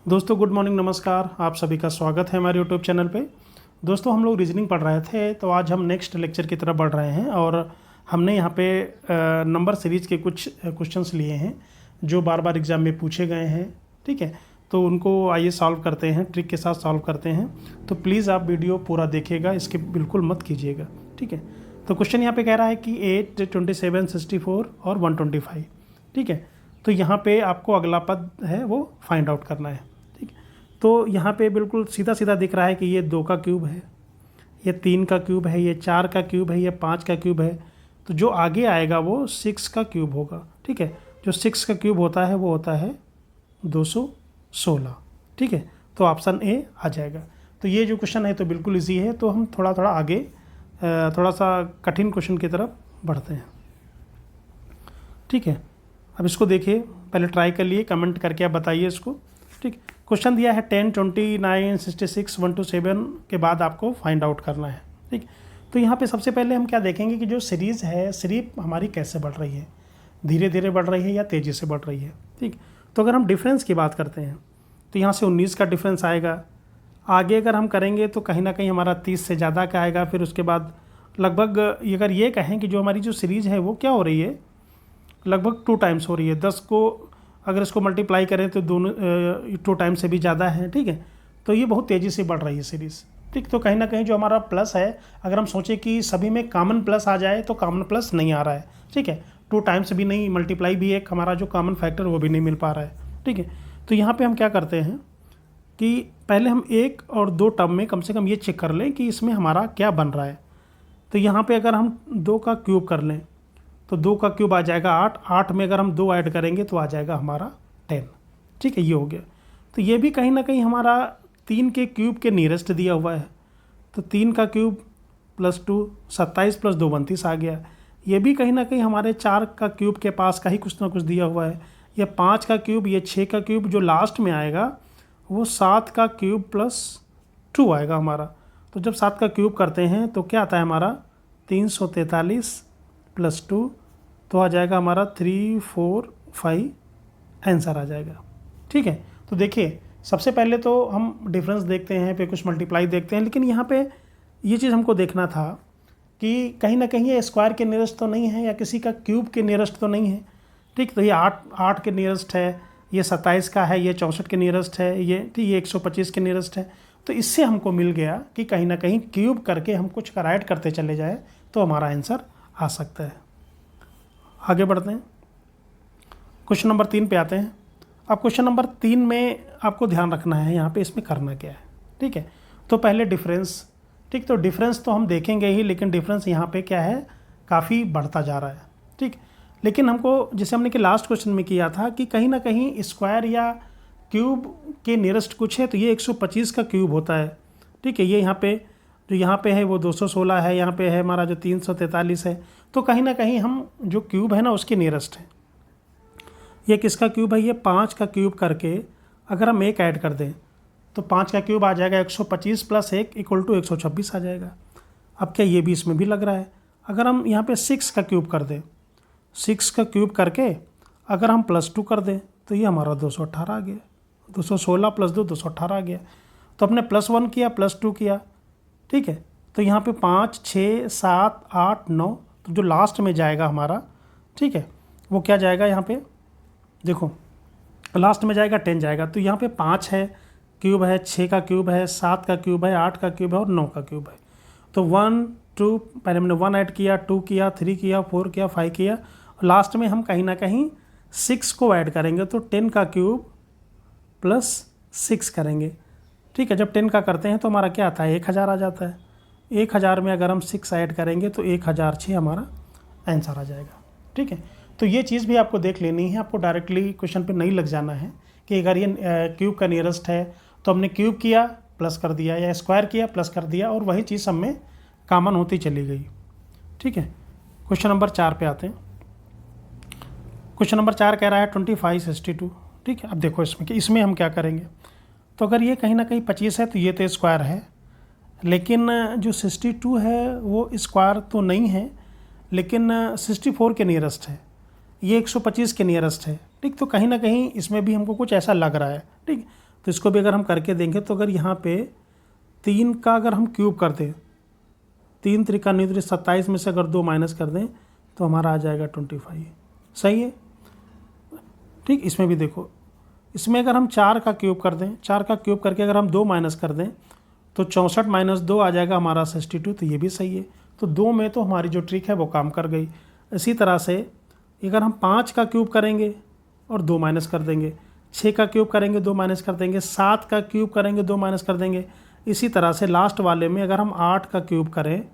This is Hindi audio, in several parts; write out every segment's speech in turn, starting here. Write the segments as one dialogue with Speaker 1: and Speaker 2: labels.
Speaker 1: दोस्तों गुड मॉर्निंग, नमस्कार। आप सभी का स्वागत है हमारे यूट्यूब चैनल पे। दोस्तों हम लोग रीजनिंग पढ़ रहे थे, तो आज हम नेक्स्ट लेक्चर की तरफ बढ़ रहे हैं और हमने यहाँ पे नंबर सीरीज के कुछ क्वेश्चंस लिए हैं जो बार बार एग्जाम में पूछे गए हैं। ठीक है, तो उनको आइए सॉल्व करते हैं, ट्रिक के साथ सॉल्व करते हैं। तो प्लीज़ आप वीडियो पूरा देखिएगा, इसके बिल्कुल मत कीजिएगा। ठीक है, तो क्वेश्चन यहाँ पे कह रहा है कि 8, 27, 64 और 125। ठीक है, तो यहाँ पे आपको अगला पद है वो फाइंड आउट करना है। ठीक है, तो यहाँ पे बिल्कुल सीधा सीधा दिख रहा है कि ये 2 का क्यूब है, ये 3 का क्यूब है, ये 4 का क्यूब है, ये 5 का क्यूब है। तो जो आगे आएगा वो 6 का क्यूब होगा। ठीक है, जो 6 का क्यूब होता है वो होता है 216। ठीक है, तो ऑप्शन ए आ जाएगा। तो ये जो क्वेश्चन है तो बिल्कुल इजी है। तो हम थोड़ा थोड़ा आगे थोड़ा सा कठिन क्वेश्चन की तरफ बढ़ते हैं। ठीक है, अब इसको देखिए, पहले ट्राई कर लिए, कमेंट करके आप बताइए इसको। ठीक, क्वेश्चन दिया है 10, 29, 66, 1 to 7 के बाद आपको फाइंड आउट करना है। ठीक, तो यहाँ पे सबसे पहले हम क्या देखेंगे कि जो सीरीज़ है सिर्फ हमारी कैसे बढ़ रही है, धीरे धीरे बढ़ रही है या तेज़ी से बढ़ रही है। ठीक, तो अगर हम डिफरेंस की बात करते हैं तो यहाँ से 19 का डिफरेंस आएगा। आगे अगर हम करेंगे तो कहीं ना कहीं हमारा 30 से ज़्यादा का आएगा। फिर उसके बाद लगभग अगर ये कहें कि जो हमारी जो सीरीज़ है वो क्या हो रही है, लगभग 2 टाइम्स हो रही है। 10 को अगर इसको मल्टीप्लाई करें तो दोनों 2 टाइम्स से भी ज़्यादा है। ठीक है, तो ये बहुत तेज़ी से बढ़ रही है सीरीज़। ठीक, तो कहीं ना कहीं जो हमारा प्लस है, अगर हम सोचें कि सभी में कॉमन प्लस आ जाए तो कॉमन प्लस नहीं आ रहा है। ठीक है, 2 टाइम्स भी नहीं, मल्टीप्लाई भी एक हमारा जो कॉमन फैक्टर वो भी नहीं मिल पा रहा है। ठीक है, तो यहाँ पे हम क्या करते हैं कि पहले हम 1 और 2 टर्म में कम से कम ये चेक कर लें कि इसमें हमारा क्या बन रहा है। तो यहाँ पे अगर हम 2 का क्यूब कर लें तो 2 का क्यूब आ जाएगा 8। 8 में अगर हम 2 ऐड करेंगे तो आ जाएगा हमारा 10। ठीक है, ये हो गया। तो ये भी कहीं ना कहीं हमारा 3 के क्यूब के नियरेस्ट दिया हुआ है। तो 3 का क्यूब प्लस 2 27 प्लस 2 29 आ गया। ये भी कहीं ना कहीं हमारे 4 का क्यूब के पास का ही कुछ ना कुछ दिया हुआ है। ये 5 का क्यूब, ये 6 का क्यूब, जो लास्ट में आएगा वो 7 का क्यूब प्लस 2 आएगा हमारा। तो जब 7 का क्यूब करते हैं तो क्या आता है हमारा 343 प्लस 2, तो आ जाएगा हमारा 345 आंसर आ जाएगा। ठीक है, तो देखिए सबसे पहले तो हम डिफरेंस देखते हैं, फिर कुछ मल्टीप्लाई देखते हैं। लेकिन यहाँ पे ये चीज़ हमको देखना था कि कहीं ना कहीं ये स्क्वायर के नियरेस्ट तो नहीं है या किसी का क्यूब के नियरेस्ट तो नहीं है। ठीक, तो ये 8 के नियरेस्ट है, ये 27 का है, ये 64 के नियरेस्ट है, ये 125 के नियरेस्ट है। तो इससे हमको मिल गया कि कहीं ना कहीं क्यूब करके हम कुछ का ऐड करते चले जाए तो हमारा आंसर आ सकता है। आगे बढ़ते हैं, क्वेश्चन नंबर 3 पे आते हैं। अब क्वेश्चन नंबर 3 में आपको ध्यान रखना है यहाँ पे इसमें करना क्या है। ठीक है, तो पहले डिफरेंस। ठीक, तो डिफरेंस तो हम देखेंगे ही, लेकिन डिफरेंस यहाँ पे क्या है, काफ़ी बढ़ता जा रहा है। ठीक, लेकिन हमको जैसे हमने कि लास्ट क्वेश्चन में किया था कि कहीं ना कहीं स्क्वायर या क्यूब के नियरेस्ट कुछ है, तो ये 125 का क्यूब होता है। ठीक है, ये यहाँ पे जो यहाँ पे है वो 216 है, यहाँ पे है हमारा जो 343 है। तो कहीं ना कहीं हम जो क्यूब है ना उसके नियरेस्ट है। ये किसका क्यूब है, ये 5 का क्यूब करके अगर हम 1 ऐड कर दें तो 5 का क्यूब आ जाएगा 125 प्लस 1 इक्वल टू 126 आ जाएगा। अब क्या ये भी इसमें भी लग रहा है। अगर हम यहाँ पे 6 का क्यूब कर दें, 6 का क्यूब करके अगर हम प्लस 2 कर दें तो ये हमारा 218 आ गया। 216 प्लस 2 218 आ गया। तो हमने +1 किया, +2 किया। ठीक है, तो यहाँ पे 5, 6, 7, 8, 9, तो जो लास्ट में जाएगा हमारा, ठीक है, वो क्या जाएगा, यहाँ पे देखो लास्ट में जाएगा 10 जाएगा। तो यहाँ पे 5 है क्यूब है, 6 का क्यूब है, 7 का क्यूब है, 8 का क्यूब है और 9 का क्यूब है। तो 1, 2, पहले हमने 1 ऐड किया, 2 किया, 3 किया, 4 किया, 5 किया, लास्ट में हम कहीं ना कहीं 6 को ऐड करेंगे तो 10 का क्यूब प्लस 6 करेंगे। ठीक है, जब 10 का करते हैं तो हमारा क्या आता है, 1000 आ जाता है। 1000 में अगर हम 6 ऐड करेंगे तो 1006 हमारा आंसर आ जाएगा। ठीक है, तो ये चीज़ भी आपको देख लेनी है, आपको डायरेक्टली क्वेश्चन पे नहीं लग जाना है कि अगर ये क्यूब का नियरेस्ट है तो हमने क्यूब किया प्लस कर दिया या स्क्वायर किया प्लस कर दिया और वही चीज़ सब में कॉमन होती चली गई। ठीक है, क्वेश्चन नंबर 4 पे आते हैं। क्वेश्चन नंबर 4 कह रहा है 25 62। ठीक है, अब देखो इसमें कि इसमें हम क्या करेंगे। तो अगर ये कहीं ना कहीं 25 है तो ये तो स्क्वायर है, लेकिन जो 62 है वो स्क्वायर तो नहीं है, लेकिन 64 के नियरेस्ट है, ये 125 के नियरेस्ट है। ठीक, तो कहीं ना कहीं इसमें भी हमको कुछ ऐसा लग रहा है। ठीक, तो इसको भी अगर हम करके देंगे तो अगर यहाँ पे 3 का अगर हम क्यूब कर दें, 3 त्रिका 27 में से अगर 2 माइनस कर दें तो हमारा आ जाएगा 25। सही है, ठीक। इसमें भी देखो, इसमें अगर हम 4 का क्यूब कर दें, 4 का क्यूब करके अगर हम 2 माइनस कर दें तो 64 माइनस 2 आ जाएगा हमारा 62, तो ये भी सही है। तो 2 में तो हमारी जो ट्रिक है वो काम कर गई। इसी तरह से अगर हम 5 का क्यूब करेंगे और 2 माइनस कर देंगे, 6 का क्यूब करेंगे 2 माइनस कर देंगे, 7 का क्यूब करेंगे 2 माइनस कर देंगे। इसी तरह से लास्ट वाले में अगर हम 8 का क्यूब करें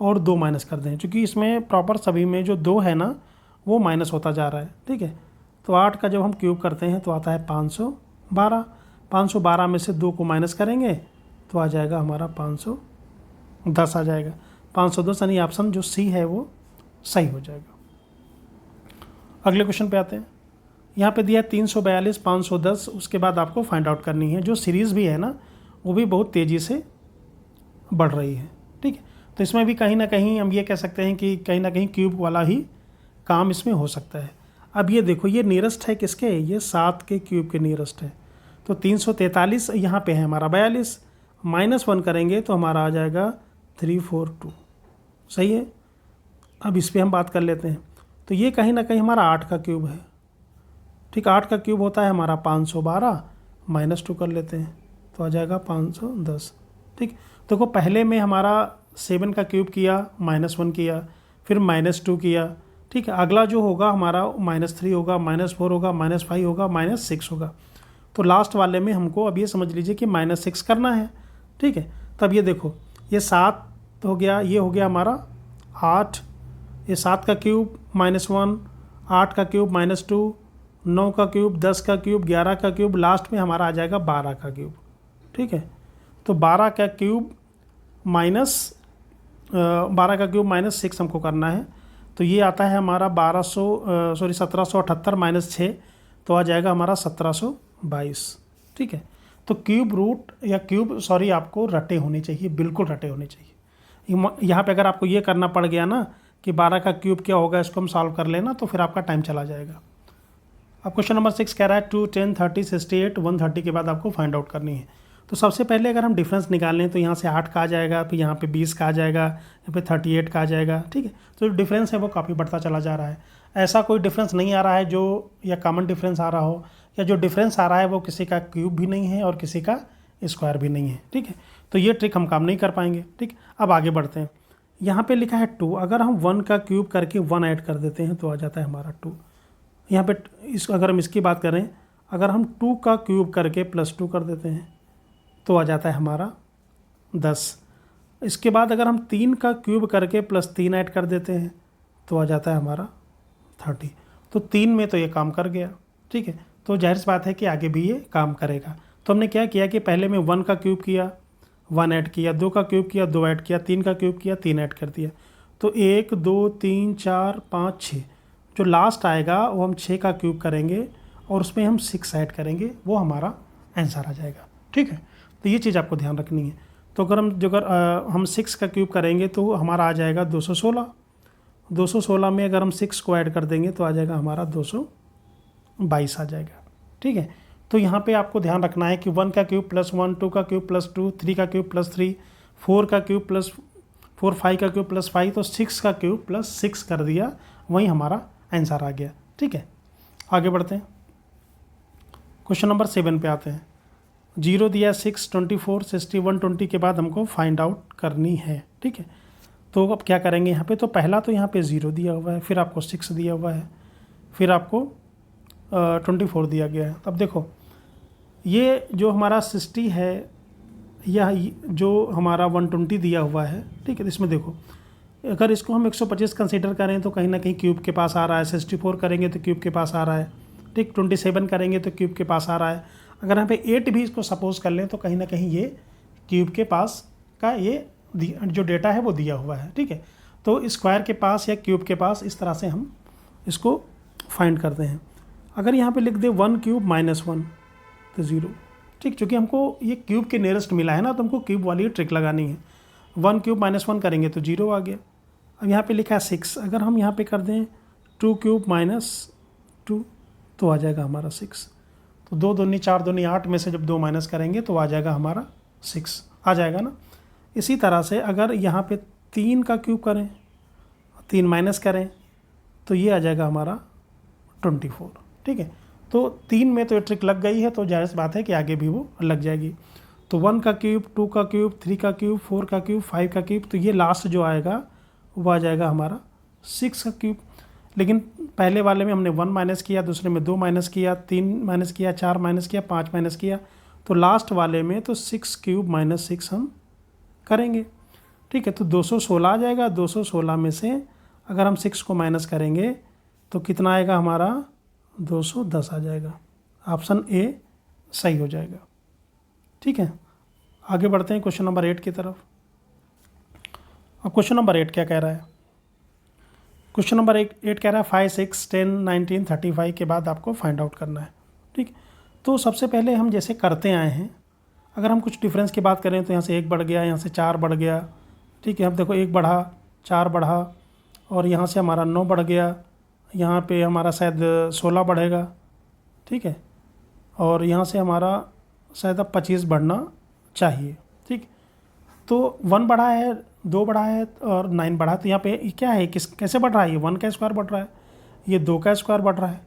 Speaker 1: और 2 माइनस कर दें, क्योंकि इसमें प्रॉपर सभी में जो 2 है ना वो माइनस होता जा रहा है, ठीक है। तो 8 का जब हम क्यूब करते हैं तो आता है 512। 512 में से 2 को माइनस करेंगे तो आ जाएगा हमारा 510 आ जाएगा। 510 यानी ऑप्शन जो सी है वो सही हो जाएगा। अगले क्वेश्चन पे आते हैं। यहाँ पे दिया 342, 510, उसके बाद आपको फाइंड आउट करनी है। जो सीरीज़ भी है ना वो भी बहुत तेज़ी से बढ़ रही है, ठीक है। तो इसमें भी कहीं ना कहीं हम ये कह सकते हैं कि कहीं ना कहीं क्यूब वाला ही काम इसमें हो सकता है। अब ये देखो, ये नियरेस्ट है किसके, ये 7 के क्यूब के नियरेस्ट है। तो 343 यहाँ पे है हमारा 42, -1 करेंगे तो हमारा आ जाएगा 342। सही है। अब इस पर हम बात कर लेते हैं। तो ये कहीं ना कहीं हमारा 8 का क्यूब है, ठीक। 8 का क्यूब होता है हमारा 512, -2 कर लेते हैं तो आ जाएगा 510, ठीक। देखो पहले में हमारा 7 का क्यूब किया, -1 किया, फिर -2 किया, ठीक है। अगला जो होगा हमारा -3 होगा, -4 होगा, -5 होगा, -6 होगा। तो लास्ट वाले में हमको अब ये समझ लीजिए कि -6 करना है, ठीक है। तब ये देखो, ये 7 हो गया, ये हो गया हमारा 8, ये 7 का क्यूब -1, 8 का क्यूब -2, 9 का क्यूब, 10 का क्यूब, 11 का क्यूब, लास्ट में हमारा आ जाएगा 12 का क्यूब, ठीक है। तो 12 का क्यूब -6 हमको करना है। तो ये आता है हमारा 1778 -6, तो आ जाएगा हमारा 1722, ठीक है। तो क्यूब रूट या क्यूब आपको रटे होने चाहिए, बिल्कुल रटे होने चाहिए। यहाँ पे अगर आपको ये करना पड़ गया ना कि 12 का क्यूब क्या होगा, इसको हम सॉल्व कर लेना तो फिर आपका टाइम चला जाएगा। अब क्वेश्चन नंबर 6 कह रहा है 2, 10, 30, 68, 130 के बाद आपको फाइंड आउट करनी है। तो सबसे पहले अगर हम डिफरेंस निकाल लें तो यहाँ से 8 का आ जाएगा, फिर यहाँ पे 20 का आ जाएगा, यहाँ पे 38 का आ जाएगा, ठीक है। तो जो डिफरेंस है वो काफ़ी बढ़ता चला जा रहा है। ऐसा कोई डिफरेंस नहीं आ रहा है जो या कॉमन डिफरेंस आ रहा हो, या जो डिफरेंस आ रहा है वो किसी का क्यूब भी नहीं है और किसी का स्क्वायर भी नहीं है, ठीक है। तो ये ट्रिक हम काम नहीं कर पाएंगे, ठीक। अब आगे बढ़ते हैं। यहाँ पे लिखा है 2, अगर हम 1 का क्यूब करके 1 ऐड कर देते हैं तो आ जाता है हमारा 2। यहाँ पे अगर हम इसकी बात करें, अगर हम 2 का क्यूब करके +2 कर देते हैं तो आ जाता है हमारा 10। इसके बाद अगर हम 3 का क्यूब करके +3 ऐड कर देते हैं तो आ जाता है हमारा 30। तो 3 में तो ये काम कर गया, ठीक है। तो जाहिर सी बात है कि आगे भी ये काम करेगा। तो हमने क्या किया कि पहले में 1 का क्यूब किया, 1 ऐड किया, 2 का क्यूब किया, 2 ऐड किया, 3 का क्यूब किया, 3 ऐड कर दिया। तो 1, 2, 3, 4, 5, 6, जो लास्ट आएगा वो हम 6 का क्यूब करेंगे और उसमें हम 6 ऐड करेंगे, वो हमारा आंसर आ जाएगा, ठीक है। तो ये चीज़ आपको ध्यान रखनी है। तो अगर हम 6 का क्यूब करेंगे तो हमारा आ जाएगा 216। 216 में अगर हम 6 को ऐड कर देंगे तो आ जाएगा हमारा 222 आ जाएगा, ठीक है। तो यहाँ पे आपको ध्यान रखना है कि 1 का क्यूब +1, 2 का क्यूब +2, 3 का क्यूब +3, 4 का क्यूब +4, 5 का क्यूब +5, तो 6 का क्यूब +6 कर दिया, वहीं हमारा आंसर आ गया, ठीक है। आगे बढ़ते हैं। क्वेश्चन नंबर 7 पे आते हैं। 0 दिया, 6, 24, 60, 120 के बाद हमको फाइंड आउट करनी है, ठीक है। तो अब क्या करेंगे यहाँ पे, तो पहला तो यहाँ पे 0 दिया हुआ है, फिर आपको 6 दिया हुआ है, फिर आपको 24 दिया गया है। अब देखो ये जो हमारा 60 है या जो हमारा 120 दिया हुआ है, ठीक है। इसमें देखो अगर इसको हम 125 कंसीडर करें तो कहीं ना कहीं क्यूब के पास आ रहा है, 64 करेंगे तो क्यूब के पास आ रहा है, ठीक। 27 करेंगे तो क्यूब के पास आ रहा है। अगर यहाँ पे 8 भी इसको सपोज कर लें तो कहीं ना कहीं ये क्यूब के पास का ये जो डेटा है वो दिया हुआ है, ठीक है। तो स्क्वायर के पास या क्यूब के पास इस तरह से हम इसको फाइंड करते हैं। अगर यहाँ पे लिख दे 1 क्यूब -1 तो 0, ठीक। चूँकि हमको ये क्यूब के नियरेस्ट मिला है ना तो हमको क्यूब वाली ट्रिक लगानी है। 1 क्यूब -1 करेंगे तो 0 आ गया। अब यहाँ पे लिखा है 6, अगर हम यहाँ पे कर दें 2 क्यूब -2 तो आ जाएगा हमारा 6। तो 2 दूनी 4 दूनी 8 में से जब 2 माइनस करेंगे तो आ जाएगा हमारा 6 आ जाएगा ना। इसी तरह से अगर यहाँ पे 3 का क्यूब करें, 3 माइनस करें तो ये आ जाएगा हमारा 24। ठीक है, तो 3 में तो ये ट्रिक लग गई है, तो जाहिर सी बात है कि आगे भी वो लग जाएगी। तो 1 का क्यूब, 2 का क्यूब, 3 का क्यूब, 4 का क्यूब, 5 का क्यूब, तो ये लास्ट जो आएगा वो आ जाएगा हमारा 6 का क्यूब। लेकिन पहले वाले में हमने 1 माइनस किया, दूसरे में 2 माइनस किया, 3 माइनस किया, 4 माइनस किया, 5 माइनस किया, तो लास्ट वाले में तो 6 क्यूब माइनस 6 हम करेंगे। ठीक है, तो 216 आ जाएगा। 216 में से अगर हम 6 को माइनस करेंगे तो कितना आएगा हमारा 210 आ जाएगा। ऑप्शन ए सही हो जाएगा। ठीक है, आगे बढ़ते हैं क्वेश्चन नंबर 8 की तरफ। अब क्वेश्चन नंबर 8 क्या कह रहा है? क्वेश्चन नंबर 8 कह रहा है 5, 6, 10, 19, 35 के बाद आपको फाइंड आउट करना है। ठीक, तो सबसे पहले हम जैसे करते आए हैं, अगर हम कुछ डिफरेंस की बात करें तो यहाँ से 1 बढ़ गया, यहाँ से 4 बढ़ गया। ठीक है, अब देखो 1 बढ़ा, 4 बढ़ा, और यहाँ से हमारा 9 बढ़ गया, यहाँ पे हमारा शायद 16 बढ़ेगा। ठीक है, और यहाँ से हमारा शायद अब 25 बढ़ना चाहिए। ठीक, तो 1 बढ़ा है, 2 बढ़ा है और 9 बढ़ा, तो यहाँ पे क्या है, कैसे बढ़ रहा है? ये 1 का स्क्वायर बढ़ रहा है, ये 2 का स्क्वायर बढ़ रहा है,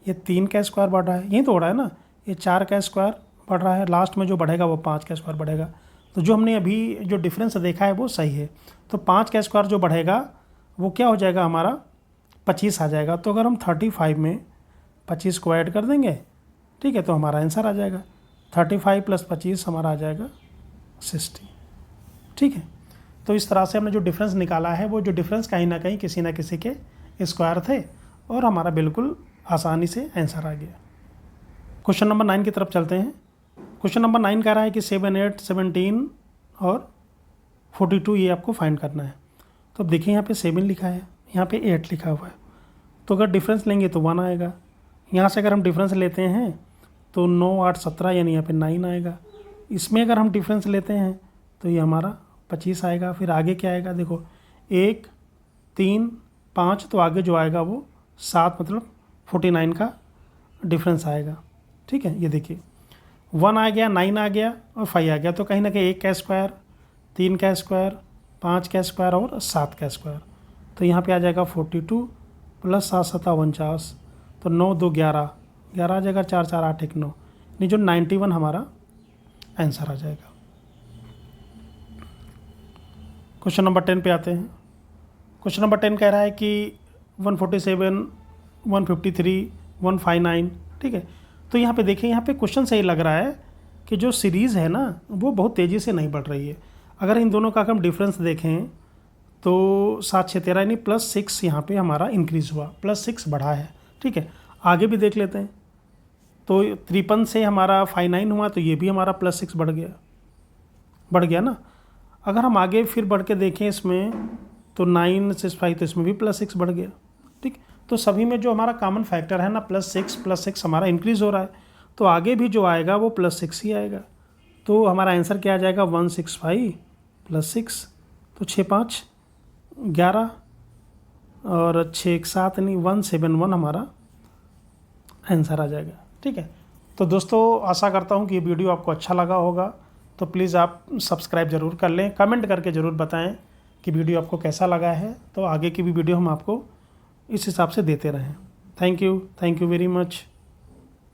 Speaker 1: ये 3 का स्क्वायर बढ़ रहा है, यही तो हो रहा है ना। ये 4 का स्क्वायर बढ़ रहा है, लास्ट में जो बढ़ेगा वो 5 का स्क्वायर बढ़ेगा। तो जो हमने अभी जो डिफरेंस देखा है वो सही है। तो 5 का स्क्वायर जो बढ़ेगा वो क्या हो जाएगा हमारा 25 आ जाएगा। तो अगर हम 35 में 25 को ऐड कर देंगे, ठीक है, तो हमारा आंसर आ जाएगा 35 + 25 हमारा आ जाएगा 60। ठीक है, तो इस तरह से हमने जो डिफरेंस निकाला है वो जो डिफरेंस कहीं ना कहीं किसी ना किसी के स्क्वायर थे और हमारा बिल्कुल आसानी से आंसर आ गया। क्वेश्चन नंबर 9 की तरफ चलते हैं। क्वेश्चन नंबर 9 कह रहा है कि 7, 8, 17 और 42 ये आपको फाइंड करना है। तो अब देखिए यहाँ पे 7 लिखा है, यहाँ पे 8 लिखा हुआ है, तो अगर डिफरेंस लेंगे तो 1 आएगा। यहाँ से अगर हम डिफरेंस लेते हैं तो 9, 8, 17 यानी यहाँ पे 9 आएगा। इसमें अगर हम डिफरेंस लेते हैं तो ये हमारा 25 आएगा। फिर आगे क्या आएगा, देखो 1, 3, 5, तो आगे जो आएगा वो 7 मतलब 49 का डिफरेंस आएगा। ठीक है, ये देखिए 1 आ गया, 9 आ गया और 5 आ गया, तो कहीं ना कहीं 1 का स्क्वायर, 3 का स्क्वायर, 5 का स्क्वायर और 7 का स्क्वायर, तो यहाँ पे आ जाएगा 42 + 7, 7, 49, तो 9, 2, 11, 11 आ जाएगा, 4, 4, 8, 1, 9, नहीं जो 91 हमारा आंसर आ जाएगा। क्वेश्चन नंबर 10 पे आते हैं। क्वेश्चन नंबर 10 कह रहा है कि 147, 153, 159। ठीक है, तो यहाँ पे देखिए, यहाँ पे क्वेश्चन सही लग रहा है कि जो सीरीज़ है ना वो बहुत तेज़ी से नहीं बढ़ रही है। अगर इन दोनों का हम डिफरेंस देखें तो 7, 6, 13 यानी +6 यहाँ पे हमारा इंक्रीज़ हुआ, +6 बढ़ा है। ठीक है, आगे भी देख लेते हैं, तो 53 से हमारा 59 हुआ, तो ये भी हमारा +6 बढ़ गया ना। अगर हम आगे फिर बढ़ के देखें इसमें तो 9 से 5, तो इसमें भी +6 बढ़ गया। ठीक, तो सभी में जो हमारा कॉमन फैक्टर है ना +6 हमारा इंक्रीज़ हो रहा है, तो आगे भी जो आएगा वो +6 ही आएगा। तो हमारा आंसर क्या आ जाएगा 165 + 6, तो 6, 5, 11 और 6, 1, 7 नहीं 171 हमारा आंसर आ जाएगा। ठीक है, तो दोस्तों आशा करता हूँ कि ये वीडियो आपको अच्छा लगा होगा, तो प्लीज़ आप सब्सक्राइब ज़रूर कर लें, कमेंट करके ज़रूर बताएं कि वीडियो आपको कैसा लगा है, तो आगे की भी वीडियो हम आपको इस हिसाब से देते रहें। Thank you very much.